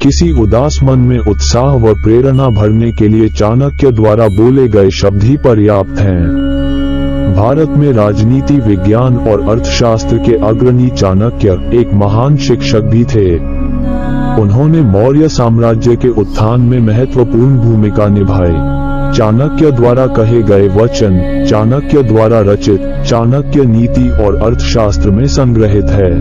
किसी उदास मन में उत्साह व प्रेरणा भरने के लिए चाणक्य द्वारा बोले गए शब्द ही पर्याप्त हैं। भारत में राजनीति विज्ञान और अर्थशास्त्र के अग्रणी चाणक्य एक महान शिक्षक भी थे। उन्होंने मौर्य साम्राज्य के उत्थान में महत्वपूर्ण भूमिका निभाई। चाणक्य द्वारा कहे गए वचन चाणक्य द्वारा रचित चाणक्य नीति और अर्थशास्त्र में संग्रहित है,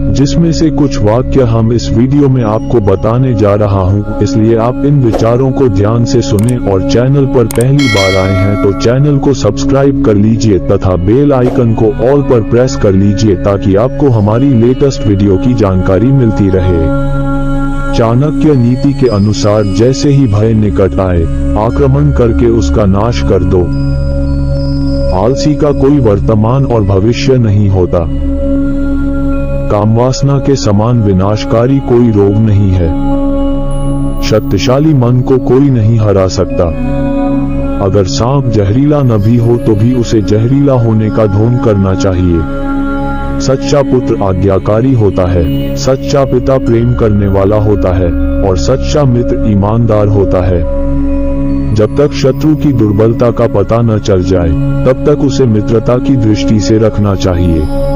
जिसमें से कुछ वाक्य हम इस वीडियो में आपको बताने जा रहा हूं। इसलिए आप इन विचारों को ध्यान से सुनें और चैनल पर पहली बार आए हैं तो चैनल को सब्सक्राइब कर लीजिए तथा बेल आइकन को ऑल पर प्रेस कर लीजिए ताकि आपको हमारी लेटेस्ट वीडियो की जानकारी मिलती रहे। चाणक्य नीति के अनुसार जैसे ही भय निकट आए, आक्रमण करके उसका नाश कर दो। आलसी का कोई वर्तमान और भविष्य नहीं होता। कामवासना के समान विनाशकारी कोई रोग नहीं है। शक्तिशाली मन को कोई नहीं हरा सकता। अगर सांप जहरीला न भी हो तो भी उसे जहरीला होने का ढोंग करना चाहिए। सच्चा पुत्र आज्ञाकारी होता है, सच्चा पिता प्रेम करने वाला होता है और सच्चा मित्र ईमानदार होता है। जब तक शत्रु की दुर्बलता का पता न चल जाए तब तक उसे मित्रता की दृष्टि से रखना चाहिए।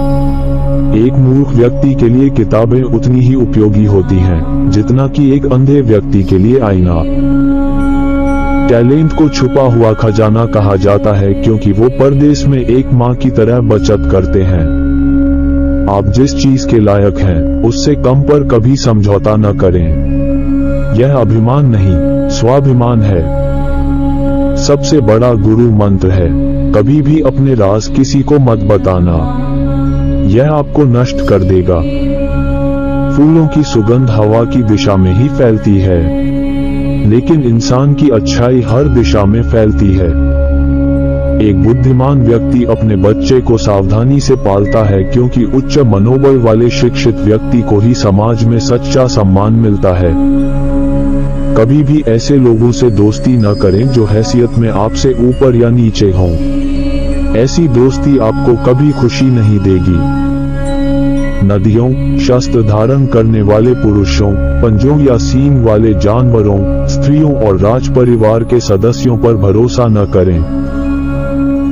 एक मूर्ख व्यक्ति के लिए किताबें उतनी ही उपयोगी होती हैं जितना कि एक अंधे व्यक्ति के लिए आईना। टैलेंट को छुपा हुआ खजाना कहा जाता है क्योंकि वो परदेश में एक माँ की तरह बचत करते हैं। आप जिस चीज के लायक हैं उससे कम पर कभी समझौता न करें। यह अभिमान नहीं, स्वाभिमान है। सबसे बड़ा गुरु मंत्र है, कभी भी अपने राज किसी को मत बताना, यह आपको नष्ट कर देगा। फूलों की सुगंध हवा की दिशा में ही फैलती है, लेकिन इंसान की अच्छाई हर दिशा में फैलती है। एक बुद्धिमान व्यक्ति अपने बच्चे को सावधानी से पालता है क्योंकि उच्च मनोबल वाले शिक्षित व्यक्ति को ही समाज में सच्चा सम्मान मिलता है। कभी भी ऐसे लोगों से दोस्ती न करें जो हैसियत में आपसे ऊपर या नीचे हों। ऐसी दोस्ती आपको कभी खुशी नहीं देगी। नदियों, शस्त्र धारण करने वाले पुरुषों, पंजों या सींग वाले जानवरों, स्त्रियों और राज परिवार के सदस्यों पर भरोसा न करें।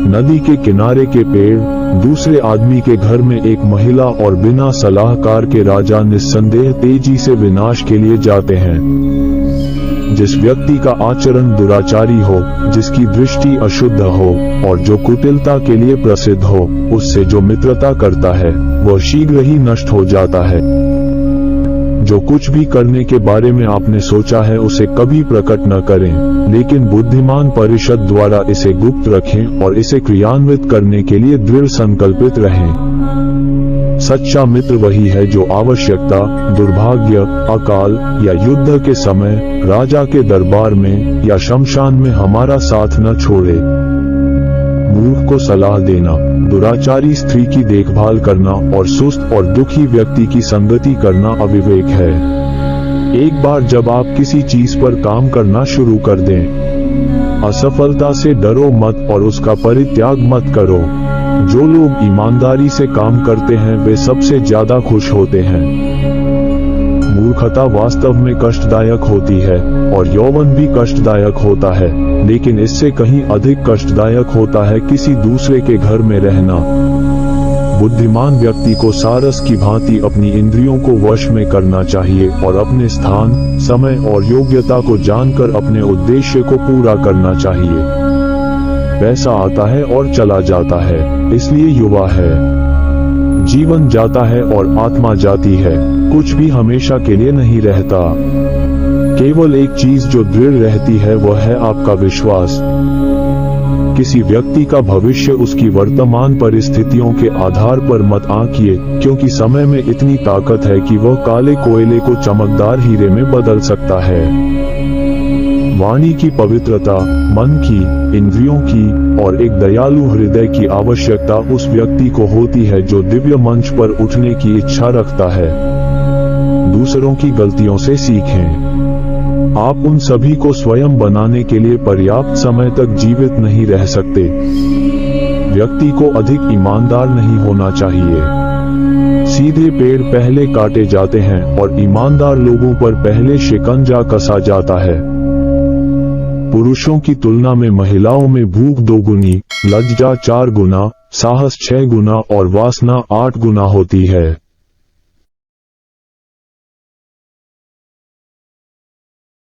नदी के किनारे के पेड़, दूसरे आदमी के घर में एक महिला और बिना सलाहकार के राजा निस्संदेह तेजी से विनाश के लिए जाते हैं। जिस व्यक्ति का आचरण दुराचारी हो, जिसकी दृष्टि अशुद्ध हो और जो कुटिलता के लिए प्रसिद्ध हो, उससे जो मित्रता करता है वह शीघ्र ही नष्ट हो जाता है। जो कुछ भी करने के बारे में आपने सोचा है उसे कभी प्रकट न करें, लेकिन बुद्धिमान परिषद द्वारा इसे गुप्त रखें और इसे क्रियान्वित करने के लिए दृढ़ संकल्पित रहें। सच्चा मित्र वही है जो आवश्यकता, दुर्भाग्य, अकाल या युद्ध के समय, राजा के दरबार में या शमशान में हमारा साथ न छोड़े। मूर्ख को सलाह देना, दुराचारी स्त्री की देखभाल करना और सुस्त और दुखी व्यक्ति की संगति करना अविवेक है। एक बार जब आप किसी चीज पर काम करना शुरू कर दें, असफलता से डरो मत और उसका परित्याग मत करो। जो लोग ईमानदारी से काम करते हैं वे सबसे ज्यादा खुश होते हैं। मूर्खता वास्तव में कष्टदायक होती है और यौवन भी कष्टदायक होता है, लेकिन इससे कहीं अधिक कष्टदायक होता है किसी दूसरे के घर में रहना। बुद्धिमान व्यक्ति को सारस की भांति अपनी इंद्रियों को वश में करना चाहिए और अपने स्थान, समय और योग्यता को जानकर अपने उद्देश्य को पूरा करना चाहिए। पैसा आता है और चला जाता है, इसलिए युवा है। जीवन जाता है और आत्मा जाती है, कुछ भी हमेशा के लिए नहीं रहता। केवल एक चीज जो दृढ़ रहती है वह है आपका विश्वास। किसी व्यक्ति का भविष्य उसकी वर्तमान परिस्थितियों के आधार पर मत आंकिए, क्योंकि समय में इतनी ताकत है कि वह काले कोयले को चमकदार हीरे में बदल सकता है। वाणी की पवित्रता, मन की, इंद्रियों की और एक दयालु हृदय की आवश्यकता उस व्यक्ति को होती है जो दिव्य मंच पर उठने की इच्छा रखता है। दूसरों की गलतियों से सीखें। आप उन सभी को स्वयं बनाने के लिए पर्याप्त समय तक जीवित नहीं रह सकते। व्यक्ति को अधिक ईमानदार नहीं होना चाहिए। सीधे पेड़ पहले काटे जाते हैं और ईमानदार लोगों पर पहले शिकंजा कसा जाता है। पुरुषों की तुलना में महिलाओं में भूख 2 गुनी, लज्जा 4 गुना, साहस 6 गुना और वासना 8 गुना होती है।